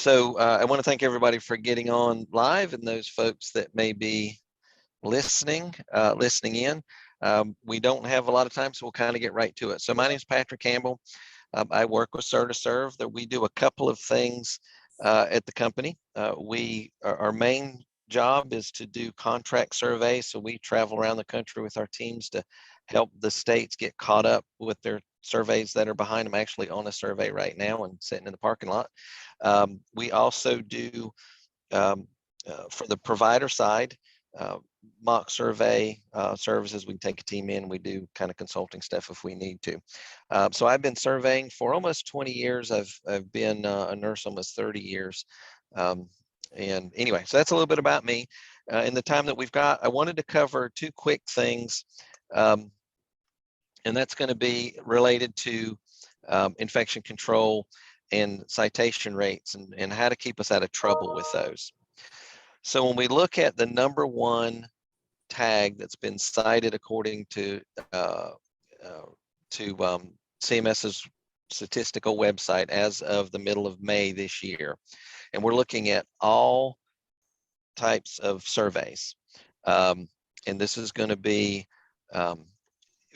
So I want to thank everybody for getting on live, and those folks that may be listening in. We don't have a lot of time, so we'll kind of get right to it. So my name is Patrick Campbell. I work with Certisurv. That we do a couple of things at the company. Our main job is to do contract surveys. So we travel around the country with our teams to help the states get caught up with their surveys that are behind. I'm actually on a survey right now and sitting in the parking lot. We also do, for the provider side, mock survey services. We can take a team in. We do kind of consulting stuff if we need to. So I've been surveying for almost 20 years. I've been a nurse almost 30 years. And anyway, so that's a little bit about me. In the time that we've got, I wanted to cover two quick things. And that's going to be related to infection control and citation rates and how to keep us out of trouble with those. So when we look at the number one tag that's been cited according to CMS's statistical website as of the middle of May this year, and we're looking at all types of surveys, and this is going to be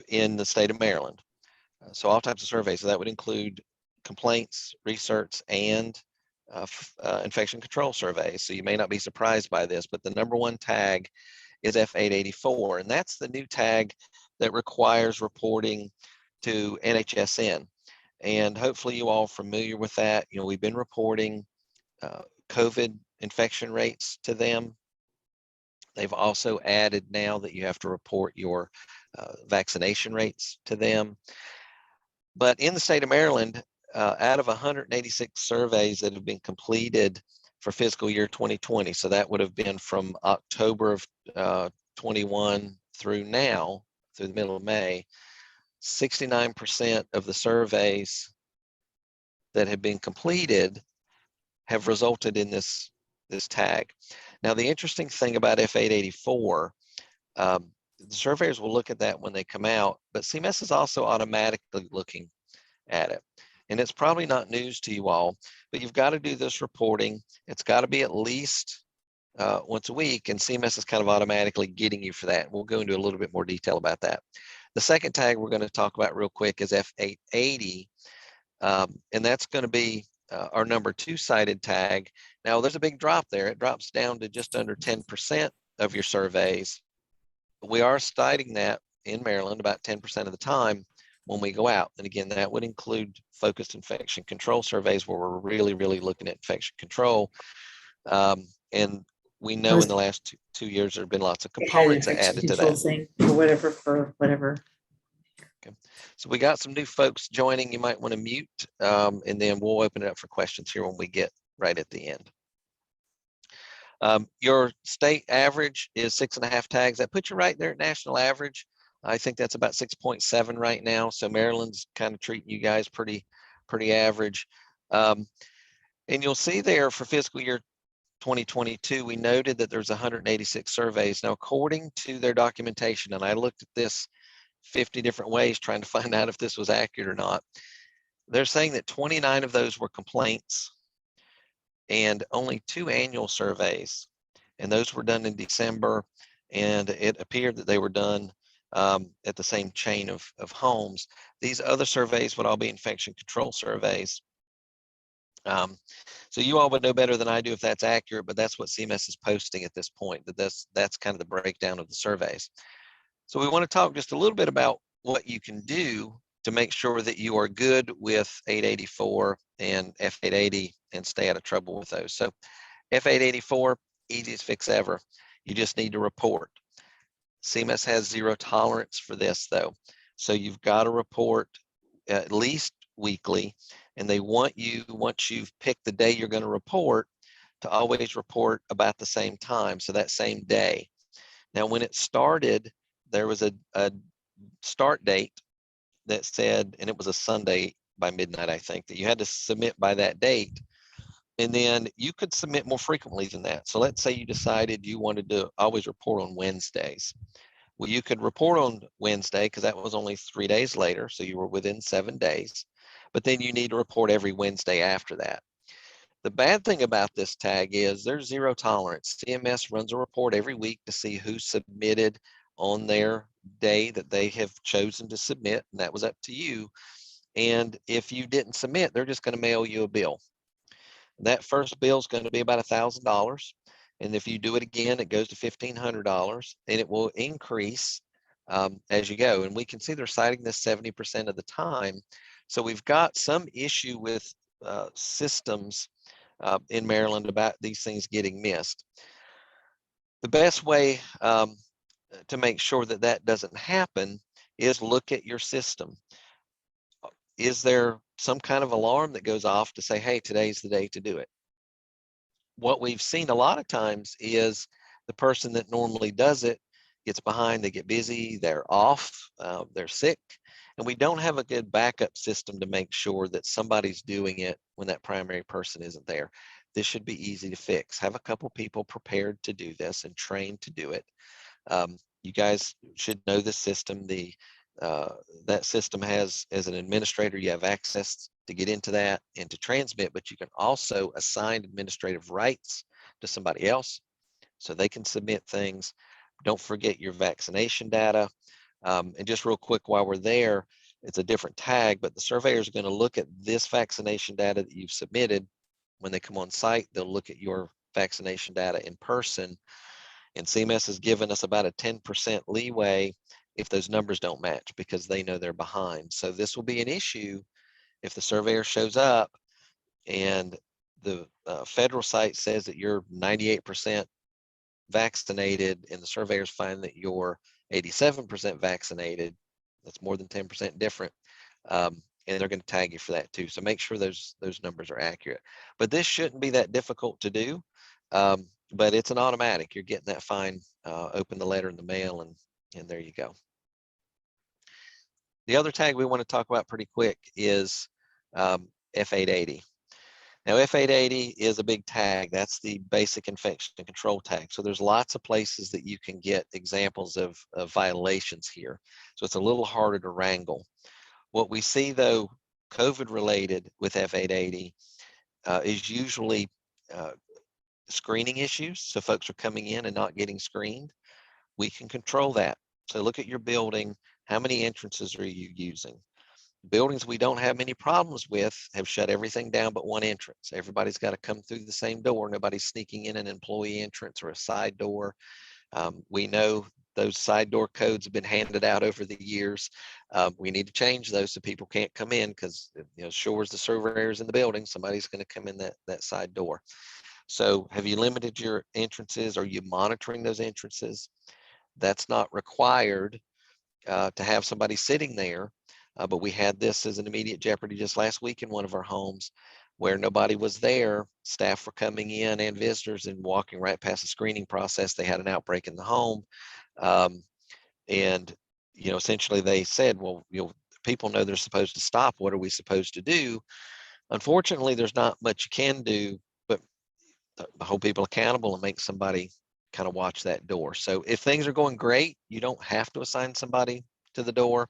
in the state of Maryland. So all types of surveys. So that would include complaints, research, and infection control surveys. So you may not be surprised by this, but the number one tag is F884, and that's the new tag that requires reporting to NHSN. And hopefully you all are familiar with that. You know, we've been reporting COVID infection rates to them. They've also added now that you have to report your vaccination rates to them. But in the state of Maryland, out of 186 surveys that have been completed for fiscal year 2020, so that would have been from October of 21 through now, through the middle of May, 69% of the surveys that have been completed have resulted in this tag. Now, the interesting thing about F884, the surveyors will look at that when they come out, but CMS is also automatically looking at it. And it's probably not news to you all, but you've got to do this reporting. It's got to be at least once a week, and CMS is kind of automatically getting you for that. We'll go into a little bit more detail about that. The second tag we're going to talk about real quick is F880, and that's going to be our number two cited tag. Now, there's a big drop there. It drops down to just under 10% of your surveys. We are citing that in Maryland about 10% of the time when we go out. And again, that would include focused infection control surveys where we're really, really looking at infection control. And we know in the last two years, there have been lots of components added to that. Thing or whatever for whatever. Okay. So we got some new folks joining. You might want to mute, and then we'll open it up for questions here when we get right at the end. Your state average is 6.5 tags. That puts you right there at national average. I think that's about 6.7 right now. So Maryland's kind of treating you guys pretty average. And you'll see there for fiscal year 2022, we noted that there's 186 surveys. Now, according to their documentation, and I looked at this 50 different ways trying to find out if this was accurate or not, they're saying that 29 of those were complaints and only 2 annual surveys. And those were done in December, and it appeared that they were done at the same chain of homes. These other surveys would all be infection control surveys. So you all would know better than I do if that's accurate, but that's what CMS is posting at this point, that's kind of the breakdown of the surveys. So we want to talk just a little bit about what you can do to make sure that you are good with 884 and F880 and stay out of trouble with those. So F884, easiest fix ever. You just need to report. CMS has zero tolerance for this though. So you've got to report at least weekly, and they want you, once you've picked the day you're going to report, to always report about the same time, so that same day. Now, when it started, there was a start date that said, and it was a Sunday by midnight, I think, that you had to submit by that date. And then you could submit more frequently than that. So let's say you decided you wanted to always report on Wednesdays. Well, you could report on Wednesday because that was only 3 days later, so you were within 7 days. But then you need to report every Wednesday after that. The bad thing about this tag is there's zero tolerance. CMS runs a report every week to see who submitted on their day that they have chosen to submit, and that was up to you. And if you didn't submit, they're just going to mail you a bill. That first bill is going to be about $1,000. And if you do it again, it goes to $1,500, and it will increase as you go. And we can see they're citing this 70% of the time. So we've got some issue with systems in Maryland about these things getting missed. The best way to make sure that that doesn't happen is look at your system. Is there some kind of alarm that goes off to say, hey, today's the day to do it? What we've seen a lot of times is the person that normally does it gets behind, they get busy, they're off, they're sick, and we don't have a good backup system to make sure that somebody's doing it when that primary person isn't there. This should be easy to fix. Have a couple people prepared to do this and trained to do it. You guys should know the system. That system has, as an administrator, you have access to get into that and to transmit, but you can also assign administrative rights to somebody else so they can submit things. Don't forget your vaccination data. And just real quick while we're there, it's a different tag, but the surveyor is going to look at this vaccination data that you've submitted. When they come on site, they'll look at your vaccination data in person. And CMS has given us about a 10% leeway if those numbers don't match because they know they're behind. So this will be an issue if the surveyor shows up and the federal site says that you're 98% vaccinated and the surveyors find that you're 87% vaccinated. That's more than 10% different. And they're going to tag you for that too. So make sure those numbers are accurate. But this shouldn't be that difficult to do. But it's an automatic. You're getting that fine, open the letter in the mail, and there you go. The other tag we want to talk about pretty quick is F880. Now, F880 is a big tag. That's the basic infection control tag. So there's lots of places that you can get examples of violations here. So it's a little harder to wrangle. What we see, though, COVID related with F880 is usually screening issues. So folks are coming in and not getting screened. We can control that. So look at your building. How many entrances are you using? Buildings we don't have many problems with have shut everything down but one entrance. Everybody's got to come through the same door. Nobody's sneaking in an employee entrance or a side door. We know those side door codes have been handed out over the years. We need to change those so people can't come in because, sure as the surveyor's in the building, somebody's going to come in that side door. So have you limited your entrances? Are you monitoring those entrances? That's not required to have somebody sitting there. But we had this as an immediate jeopardy just last week in one of our homes where nobody was there. Staff were coming in and visitors and walking right past the screening process. They had an outbreak in the home. And, essentially they said, well, people know they're supposed to stop. What are we supposed to do? Unfortunately, there's not much you can do, but hold people accountable and make somebody kind of watch that door. So if things are going great, you don't have to assign somebody to the door.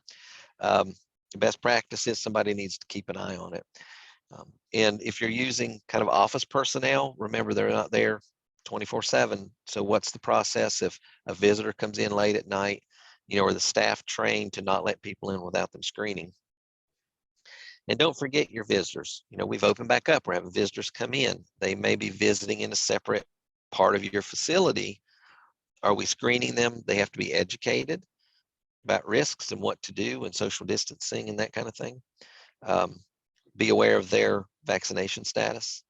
The best practice is somebody needs to keep an eye on it. And if you're using kind of office personnel, remember they're not there 24/7. So what's the process if a visitor comes in late at night, or the staff trained to not let people in without them screening? And don't forget your visitors. We've opened back up. We're having visitors come in. They may be visiting in a separate part of your facility. Are we screening them? They have to be educated about risks and what to do and social distancing and that kind of thing. Be aware of their vaccination status.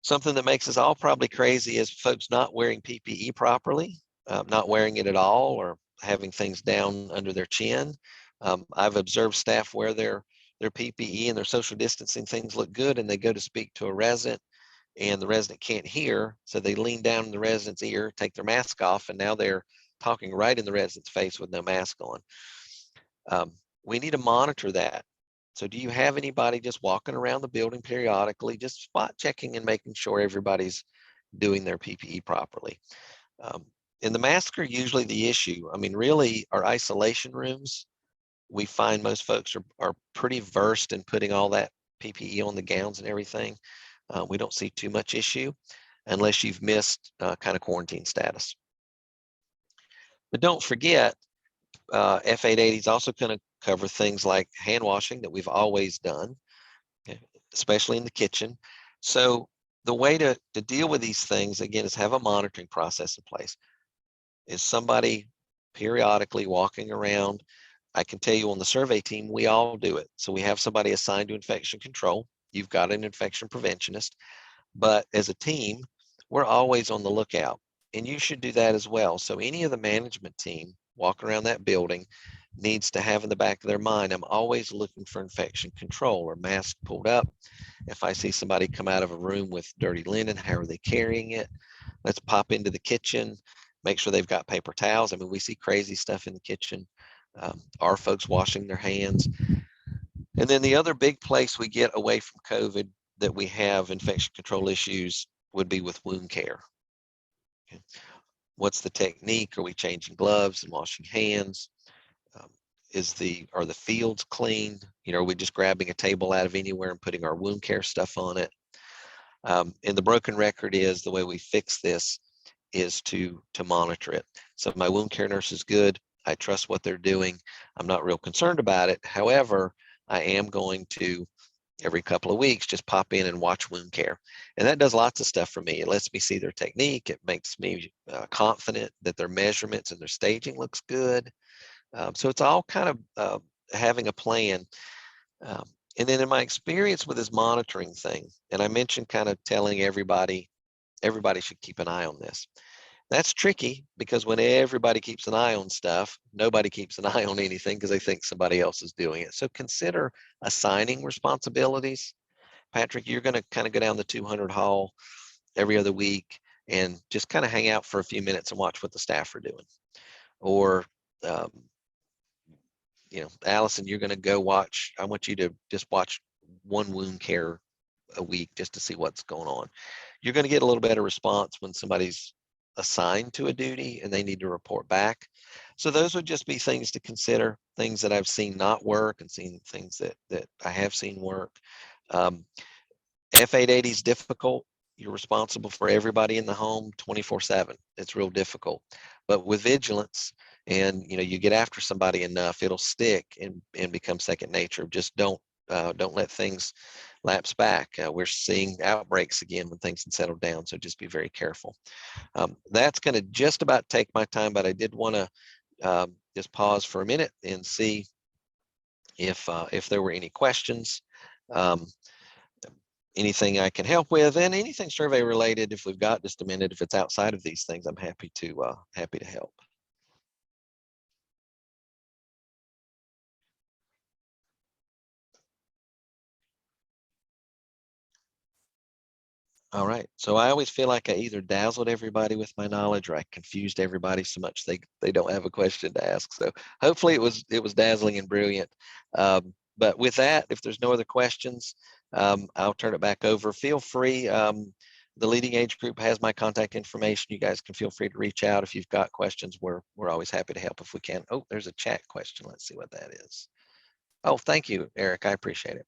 Something that makes us all probably crazy is folks not wearing PPE properly, not wearing it at all, or having things down under their chin. I've observed staff wear their PPE and their social distancing things look good, and they go to speak to a resident and the resident can't hear, so they lean down in the resident's ear, take their mask off, and now they're talking right in the resident's face with no mask on. We need to monitor that. So do you have anybody just walking around the building periodically, just spot checking and making sure everybody's doing their PPE properly? And the masks are usually the issue. I mean, really, our isolation rooms, we find most folks are pretty versed in putting all that PPE on the gowns and everything. We don't see too much issue unless you've missed kind of quarantine status. But don't forget, F880 is also going to cover things like hand washing that we've always done, especially in the kitchen. So the way to deal with these things, again, is have a monitoring process in place. Is somebody periodically walking around? I can tell you on the survey team, we all do it. So we have somebody assigned to infection control. You've got an infection preventionist. But as a team, we're always on the lookout. And you should do that as well. So any of the management team walking around that building needs to have in the back of their mind, I'm always looking for infection control or mask pulled up. If I see somebody come out of a room with dirty linen, how are they carrying it? Let's pop into the kitchen, make sure they've got paper towels. I mean, we see crazy stuff in the kitchen. Are folks washing their hands? And then the other big place we get away from COVID that we have infection control issues would be with wound care. Okay. What's the technique? Are we changing gloves and washing hands? Are the fields clean? Are we just grabbing a table out of anywhere and putting our wound care stuff on it? And the broken record is the way we fix this is to monitor it. So my wound care nurse is good. I trust what they're doing. I'm not real concerned about it. However, I am going to every couple of weeks just pop in and watch wound care. And that does lots of stuff for me. It lets me see their technique. It makes me confident that their measurements and their staging looks good. So it's all kind of having a plan. And then in my experience with this monitoring thing, and I mentioned kind of telling everybody should keep an eye on this. That's tricky because when everybody keeps an eye on stuff, nobody keeps an eye on anything because they think somebody else is doing it. So consider assigning responsibilities. Patrick, you're going to kind of go down the 200 hall every other week and just kind of hang out for a few minutes and watch what the staff are doing. Or, Allison, you're going to go watch, I want you to just watch one wound care a week just to see what's going on. You're going to get a little better response when somebody's assigned to a duty and they need to report back. So those would just be things to consider, things that I've seen not work and seen things that I have seen work. F880 is difficult. You're responsible for everybody in the home 24/7. It's real difficult. But with vigilance and you get after somebody enough, it'll stick and become second nature. Just don't let things lapse back. We're seeing outbreaks again when things have settled down, so just be very careful. That's going to just about take my time, but I did want to just pause for a minute and see if there were any questions, anything I can help with, and anything survey related. If we've got just a minute, if it's outside of these things, I'm happy to help. All right. So I always feel like I either dazzled everybody with my knowledge or I confused everybody so much they don't have a question to ask. So hopefully it was dazzling and brilliant. But with that, if there's no other questions, I'll turn it back over. Feel free. The leading age group has my contact information. You guys can feel free to reach out if you've got questions. We're always happy to help if we can. Oh, there's a chat question. Let's see what that is. Oh, thank you, Eric. I appreciate it.